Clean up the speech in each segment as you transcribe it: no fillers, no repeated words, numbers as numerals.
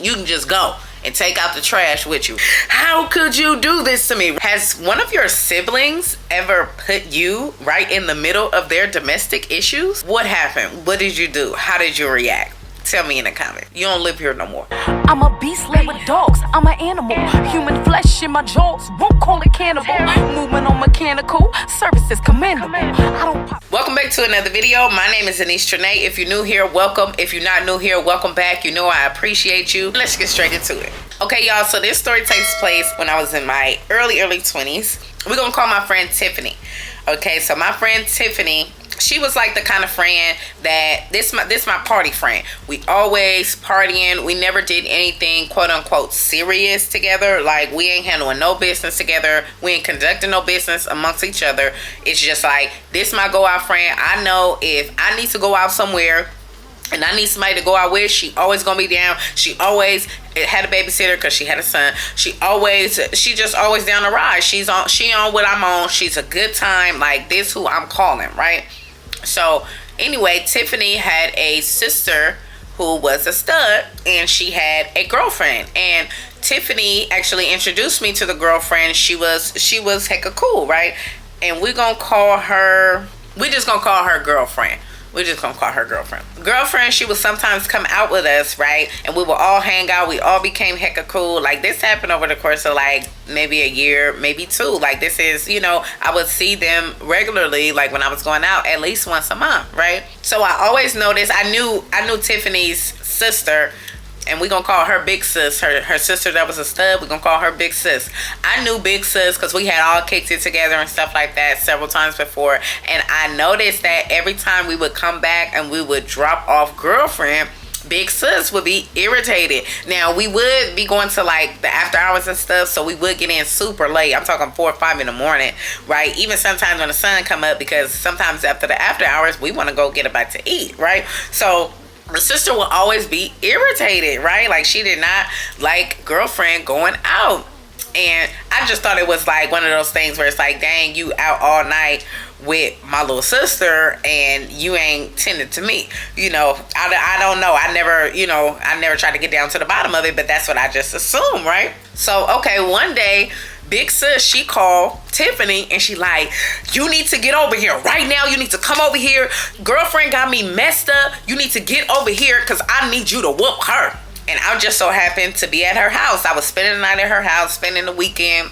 You can just go and take out the trash with you. How could you do this to me? Has one of your siblings ever put you right in the middle of their domestic issues? What happened? What did you do? How did you react? Tell me in the comments. You don't live here no more. I'm a beast laid with dogs. I'm an animal. Human flesh in my jaws. Won't call it cannibal. Movement on mechanical. Services commendable. Welcome back to another video. My name is Anise Trinae. If you're new here, welcome. If you're not new here, welcome back. You know I appreciate you. Let's get straight into it. Okay, y'all. So this story takes place when I was in my early 20s. We're going to call my friend Tiffany. Okay, so my friend Tiffany, she was like the kind of friend that this my party friend. We always partying. We never did anything quote unquote serious together. Like we ain't handling no business together. We ain't conducting no business amongst each other. It's just like this my go out friend. I know if I need to go out somewhere and I need somebody to go out with, she always gonna be down. She always had a babysitter because she had a son. She just always down the ride. She on what I'm on. She's a good time. Like this who I'm calling, right? So anyway, Tiffany had a sister who was a stud and she had a girlfriend, and Tiffany actually introduced me to the girlfriend. She was hecka cool, right? And we just gonna call her girlfriend. Girlfriend, she would sometimes come out with us, right? And we would all hang out. We all became hecka cool. Like this happened over the course of like maybe a year, maybe two. Like this is, I would see them regularly, like when I was going out at least once a month, right? So I always noticed, I knew Tiffany's sister, and we're gonna call her Big Sis. Her sister that was a stud, we're gonna call her Big Sis. I knew Big Sis because we had all kicked it together and stuff like that several times before. And I noticed that every time we would come back and we would drop off girlfriend, Big Sis would be irritated. Now we would be going to like the after hours and stuff, so we would get in super late. I'm talking 4 or 5 in the morning, right? Even sometimes when the sun come up, because sometimes after the after hours we want to go get a bite to eat, right? So the sister will always be irritated, right? Like she did not like girlfriend going out. And I just thought it was like one of those things where it's like, dang, you out all night with my little sister and you ain't tended to me. I don't know. I never tried to get down to the bottom of it, but that's what I just assumed, right? So, okay, one day, Big Sis, she called Tiffany and she like, you need to get over here right now. You need to come over here. Girlfriend got me messed up. You need to get over here because I need you to whoop her. And I just so happened to be at her house. I was spending the night at her house, spending the weekend,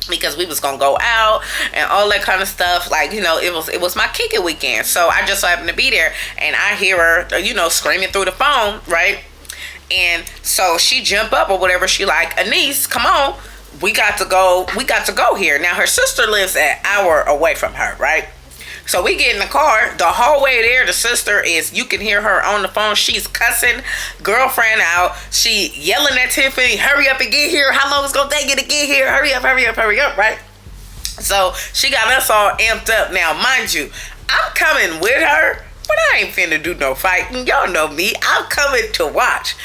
because we was gonna go out and all that kind of stuff. Like, it was my kick it weekend. So I just so happened to be there and I hear her, screaming through the phone, right? And so she jump up or whatever. She like, Anise, come on. We got to go here. Now her sister lives an hour away from her, right? So we get in the car. The whole way there, the sister is, you can hear her on the phone. She's cussing girlfriend out. She yelling at Tiffany, hurry up and get here. How long it's gonna take you to get here? Hurry up, right? So she got us all amped up. Now, mind you, I'm coming with her, but I ain't finna do no fighting. Y'all know me. I'm coming to watch.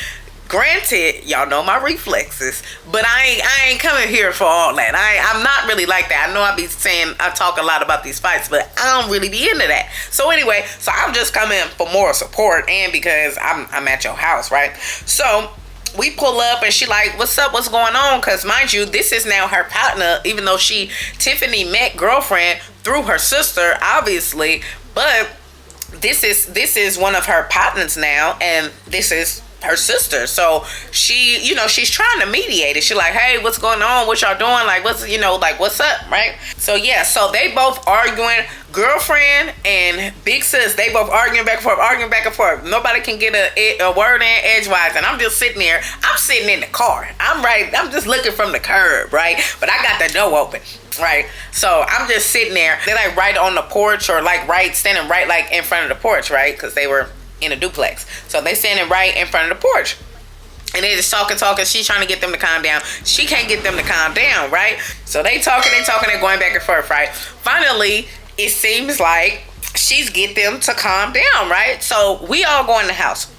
Granted, y'all know my reflexes, but I ain't coming here for all that. I'm not really like that. I know I talk a lot about these fights, but I don't really be into that. So anyway, I'm just coming for moral support and because I'm at your house, right? So we pull up and she like, what's up? What's going on? Because mind you, this is now her partner, even though Tiffany met girlfriend through her sister, obviously, but this is one of her partners now, and this is her sister. So she, she's trying to mediate it. She's like, hey, what's going on? What y'all doing? Like, what's up, right? So yeah, so they both arguing. Girlfriend and Big Sis, they both arguing back and forth. Nobody can get a word in edgewise. And I'm just sitting there. I'm sitting in the car. I'm just looking from the curb, right? But I got the door open, right? So I'm just sitting there. They're like right on the porch, or like standing right like in front of the porch, right? Because they were in a duplex. So they standing right in front of the porch. And they just talking. She's trying to get them to calm down. She can't get them to calm down, right? So they talking, they're going back and forth, right? Finally, it seems like she's get them to calm down, right? So we all go in the house.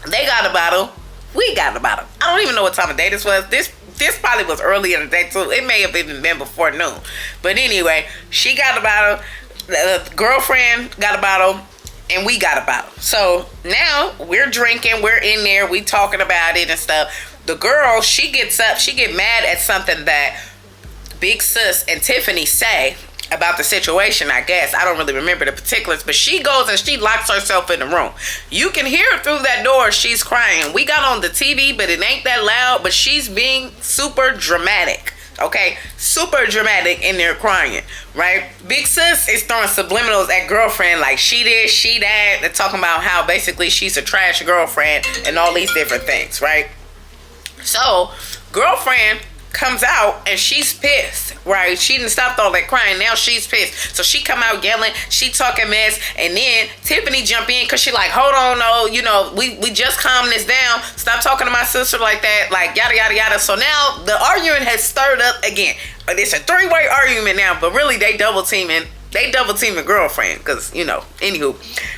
They got a bottle. We got a bottle. I don't even know what time of day this was. This probably was early in the day too. It may have even been before noon. But anyway, she got a bottle. The girlfriend got a bottle. and we got a bottle. So now we're drinking, we're in there, we talking about it and stuff. The girl, she gets up, she get mad at something that Big Sis and Tiffany say about the situation, I guess. I don't really remember the particulars, but she goes and she locks herself in the room. You can hear her through that door. She's crying. We got on the TV, but it ain't that loud, but she's being super dramatic. Okay, super dramatic in there crying, right? Big Sis is throwing subliminals at girlfriend like she this, she that. They're talking about how basically she's a trash girlfriend and all these different things, right? So girlfriend comes out and she's pissed, right? She didn't stop all that crying. Now she's pissed. So she come out yelling. She talking mess. And then Tiffany jump in because she like, hold on, no, you know, we just calm this down. Stop talking to my sister like that. Like, yada, yada, yada. So now the argument has stirred up again. It's a three-way argument now, but really they double teaming girlfriend because, you know, anywho.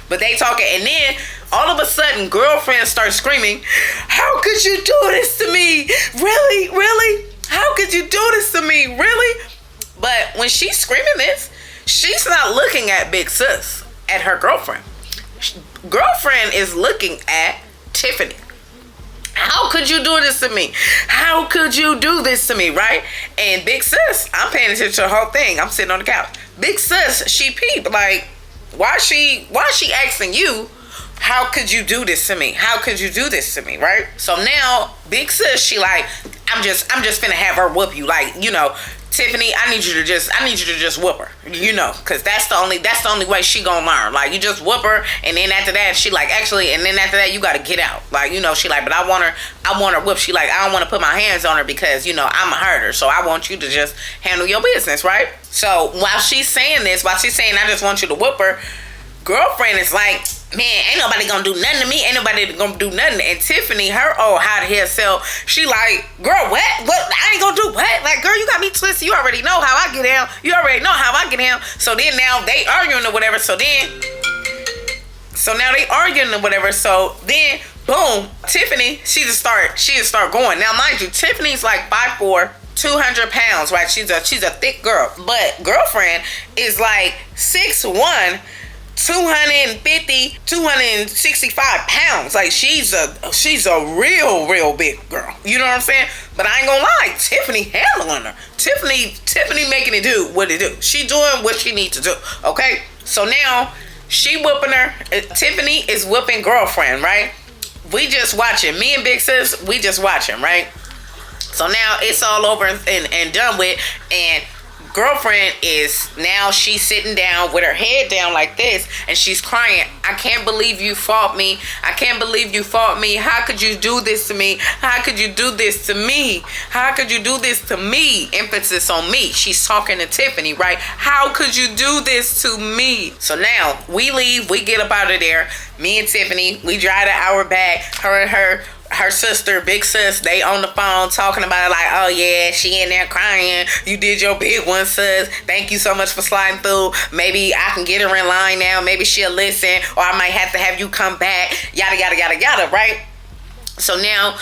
But they talking, and then all of a sudden girlfriend starts screaming, how could you do this to me? Really? How could you do this to me? Really? But when she's screaming this, she's not looking at Big Sis, at her girlfriend. Girlfriend is looking at Tiffany. How could you do this to me? How could you do this to me, right? And Big Sis, I'm paying attention to the whole thing. I'm sitting on the couch. Big Sis, she peeped like, why she asking you, how could you do this to me? How could you do this to me, right? So now Big Sis, she like, I'm just finna have her whoop you. Like, you know, Tiffany, I need you to just whoop her. You know, cause that's the only way she gonna learn. Like, you just whoop her, and then after that, she like, actually, and then after that, you gotta get out. Like, you know, she like, but I want her whoop. She like, I don't want to put my hands on her because, you know, I'm a herder. So I want you to just handle your business, right? So while she's saying, I just want you to whoop her, girlfriend is like, man, ain't nobody gonna do nothing to me. Ain't nobody gonna do nothing. And Tiffany, her old hot hair self, she like, girl, what? I ain't gonna do what? Like, girl, you got me twisted. You already know how I get down. So then now they arguing or whatever. So now they arguing or whatever. So then, boom, Tiffany, she just start going. Now, mind you, Tiffany's like 5'4", 200 pounds, right? She's a thick girl. But girlfriend is like 6'1", 250, 265 pounds. Like, she's a real big girl. You know what I'm saying? But I ain't gonna lie, Tiffany handling her. Tiffany making it do what it do. She doing what she needs to do. Okay? So now she whooping her. Tiffany is whooping girlfriend, right? We just watching. Me and Big Sis, we just watching, right? So now it's all over and done with, and girlfriend is now, she's sitting down with her head down like this, and she's crying. I can't believe you fought me. I can't believe you fought me. How could you do this to me? How could you do this to me? How could you do this to me? Emphasis on me. She's talking to Tiffany, right? How could you do this to me? So now we leave. We get up out of there. Me and Tiffany, we drive an hour back. Her and her sister, Big Sis, they on the phone talking about it like, oh yeah, she in there crying. You did your big one, sis. Thank you so much for sliding through. Maybe I can get her in line now. Maybe she'll listen, or I might have to have you come back. Yada, yada, yada, yada, right? So now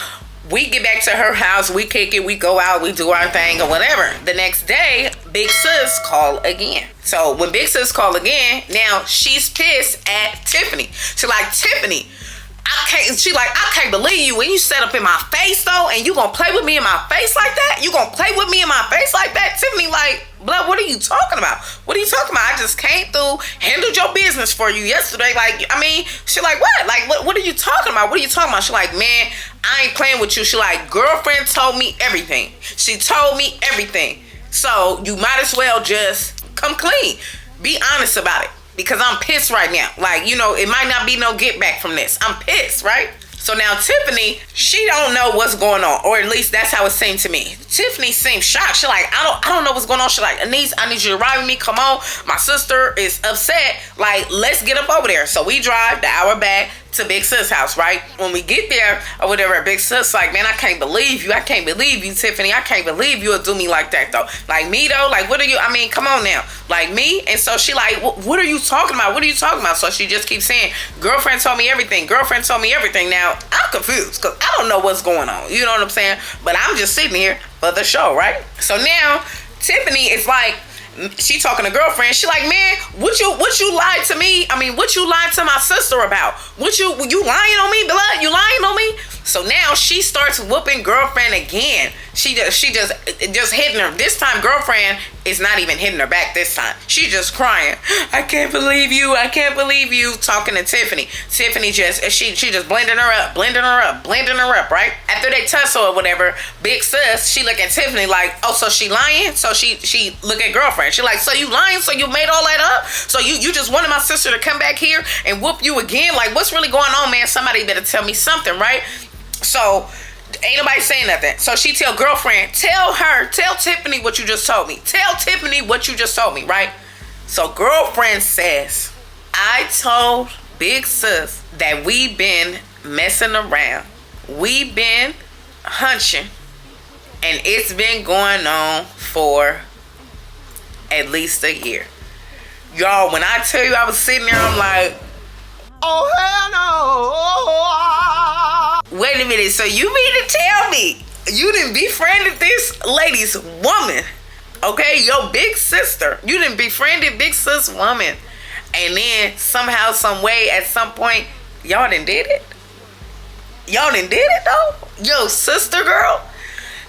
we get back to her house. We kick it. We go out. We do our thing or whatever. The next day, Big Sis call again. So when Big Sis call again, now she's pissed at Tiffany. She's like, Tiffany, I can't believe you when you set up in my face though, and you gonna play with me in my face like that? You gonna play with me in my face like that? Tiffany like, blood, what are you talking about? What are you talking about? I just came through, handled your business for you yesterday. Like, I mean, she like, what? Like, what are you talking about? What are you talking about? She like, man, I ain't playing with you. She like, girlfriend told me everything. She told me everything. So you might as well just come clean. Be honest about it. Because I'm pissed right now. Like, you know, it might not be no get back from this. I'm pissed, right? So now Tiffany, she don't know what's going on. Or at least that's how it seemed to me. Tiffany seemed shocked. She like, I don't know what's going on. She like, Anise, I need you to ride with me. Come on. My sister is upset. Like, let's get up over there. So we drive the hour back to Big Sis house, right? When we get there or whatever, Big Sis like, man, I can't believe you. I can't believe you, Tiffany. I can't believe you'll do me like that though. Like me though, like what are you, I mean, come on now. Like me? And so she like, what are you talking about? What are you talking about? So she just keeps saying, girlfriend told me everything. Girlfriend told me everything. Now, I'm confused because I don't know what's going on. You know what I'm saying? But I'm just sitting here for the show, right? So now, Tiffany is like, she talking to girlfriend. She like, man, what you lied to me? I mean, what you lied to my sister about? What you lying on me, blood? You lying on me? So now she starts whooping girlfriend again. She just hitting her. This time girlfriend is not even hitting her back this time. She just crying. I can't believe you. I can't believe you. Talking to Tiffany. Tiffany she just blending her up, right? After they tussle or whatever, big sis, she look at Tiffany like, oh, so she lying? So she look at girlfriend. She like, so you lying? So you made all that up? So you just wanted my sister to come back here and whoop you again? Like, what's really going on, man? Somebody better tell me something, right? So ain't nobody saying nothing. So she tell girlfriend, tell Tiffany what you just told me. Tell Tiffany what you just told me, right? So girlfriend says, I told big sis that we been messing around. We been hunching. And it's been going on for at least a year. Y'all, when I tell you I was sitting there, I'm like, oh, hell no. Wait a minute. So you mean to tell me you didn't befriended this lady's woman? Okay, your big sister. You didn't befriended big sis woman. And then somehow, some way, at some point, y'all done did it? Y'all done did it though? Yo, sister girl.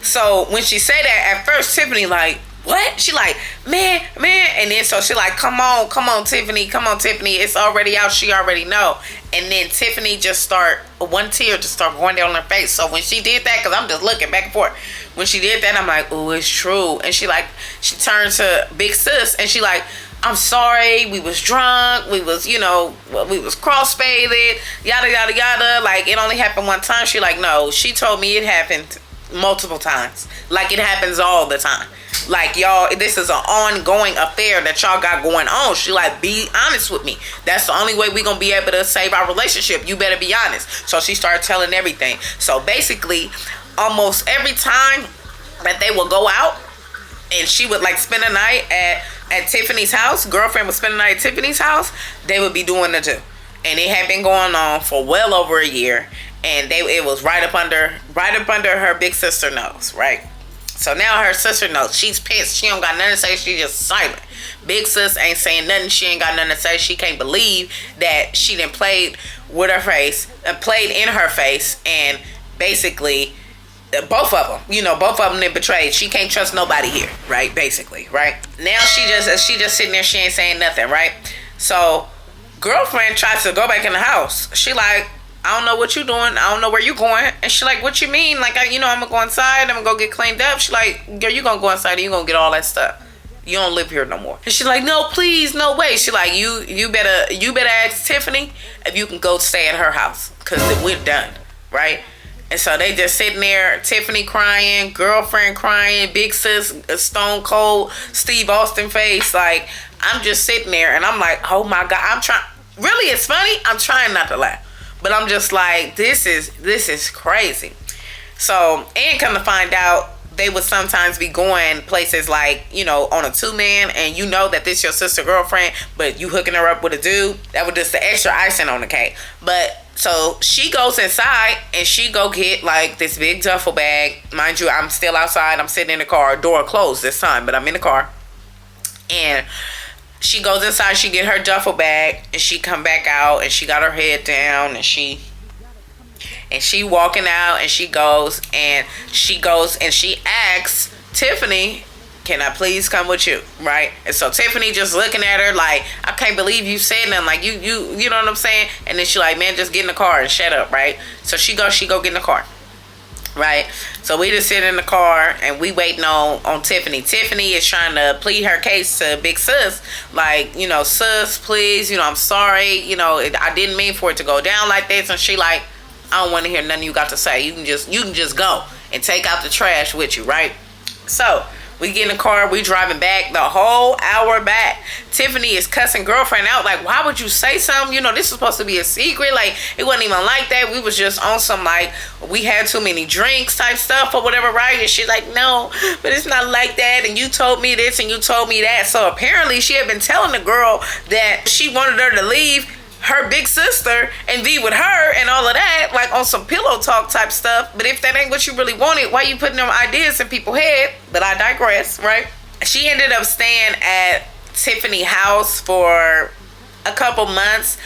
So when she said that, at first Tiffany like, what? She like, man. And then so she like, come on, Tiffany. It's already out. She already know. And then Tiffany one tear just start going down her face. So when she did that, because I'm just looking back and forth. When she did that, I'm like, oh, it's true. And she turned to big sis and she like, I'm sorry, we was drunk, we was cross-faded, yada, yada, yada. Like, it only happened one time. She like, no, she told me it happened multiple times. Like, it happens all the time. Like, y'all, this is an ongoing affair that y'all got going on. She like, be honest with me. That's the only way we gonna be able to save our relationship. You better be honest. So she started telling everything. So basically, almost every time that they would go out, and she would like spend a night at Tiffany's house, girlfriend would spend the night at Tiffany's house, they would be doing the two. And it had been going on for well over a year. And it was right up under her big sister nose, right? So now her sister knows. She's pissed. She don't got nothing to say. She just silent. Big sis ain't saying nothing. She ain't got nothing to say. She can't believe that she done played with her face, played in her face, and basically both of them done betrayed. She can't trust nobody here, right? Basically, right? Now she just sitting there. She ain't saying nothing, right? So girlfriend tries to go back in the house. She like, I don't know what you doing. I don't know where you going. And she like, what you mean? Like, I'm going to go inside. I'm going to go get cleaned up. She like, girl, you going to go inside and you going to get all that stuff. You don't live here no more. And she like, no, please, no way. She like, you better ask Tiffany if you can go stay at her house. Because we're done, right? And so they just sitting there, Tiffany crying, girlfriend crying, big sis, stone cold, Steve Austin face. Like, I'm just sitting there and I'm like, oh my God. Really, it's funny. I'm trying not to laugh. But I'm just like, this is crazy. So, and come to find out, they would sometimes be going places like, on a 2-man, and you know that this your sister girlfriend, but you hooking her up with a dude. That was just the extra icing on the cake. But so she goes inside and she go get like this big duffel bag. Mind you, I'm still outside. I'm sitting in the car, door closed this time, but I'm in the car. And she goes inside, she get her duffel bag, and she come back out, and she got her head down, and she walking out, and she goes and she asks Tiffany, can I please come with you, right? And so Tiffany just looking at her like, I can't believe you said nothing, like you know what I'm saying? And then she like, man, just get in the car and shut up, right? So she go get in the car. Right, so we just sit in the car and we waiting on Tiffany. Tiffany is trying to plead her case to big sis, like, sis, please, I'm sorry, I didn't mean for it to go down like this. And she like, I don't want to hear nothing you got to say. You can just go and take out the trash with you, right? So we get in the car, we driving back the whole hour back. Tiffany is cussing girlfriend out like, why would you say something? This is supposed to be a secret. Like, it wasn't even like that. We was just on some like, we had too many drinks type stuff or whatever, right? And she's like, no, but it's not like that. And you told me this and you told me that. So apparently she had been telling the girl that she wanted her to leave her big sister and be with her and all of that, like on some pillow talk type stuff. But if that ain't what you really wanted, why you putting them ideas in people's head? But I digress, right? She ended up staying at Tiffany's house for a couple months.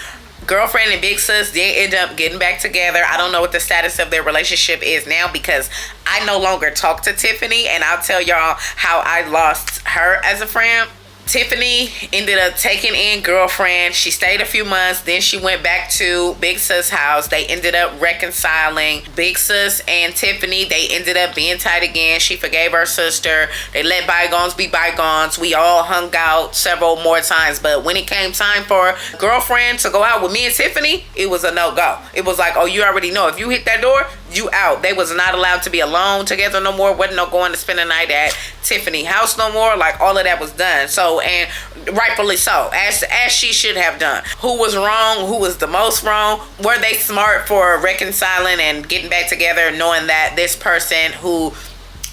Girlfriend and big sis did end up getting back together. I don't know what the status of their relationship is now because I no longer talk to Tiffany, and I'll tell y'all how I lost her as a friend. Tiffany ended up taking in girlfriend. She stayed a few months. Then she went back to Big Sis' house. They ended up reconciling. Big Sis and Tiffany, they ended up being tight again. She forgave her sister. They let bygones be bygones. We all hung out several more times. But when it came time for girlfriend to go out with me and Tiffany, it was a no-go. It was like, oh, you already know. If you hit that door, you out. They was not allowed to be alone together no more. Wasn't no going to spend the night at Tiffany house no more. Like, all of that was done. So, and rightfully so, as she should have done. Who was wrong? Who was the most wrong? Were they smart for reconciling and getting back together, knowing that this person who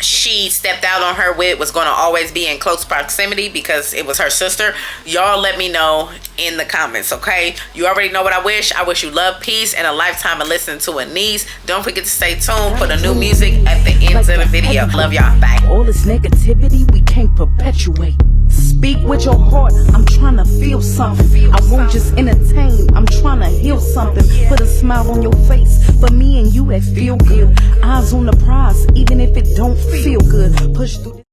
she stepped out on her with was going to always be in close proximity because it was her sister? Y'all let me know in the comments, okay? You already know what I wish. I wish you love, peace, and a lifetime of listening to a niece. Don't forget to stay tuned for the new music at the end of the video. Love y'all. Bye. All this negativity we can't perpetuate. Speak with your heart. I'm trying to feel something. I won't just entertain. I'm trying to heal something. Put a smile on your face. For me and you, it feel good. Eyes on the prize, even if it don't feel good. Push through.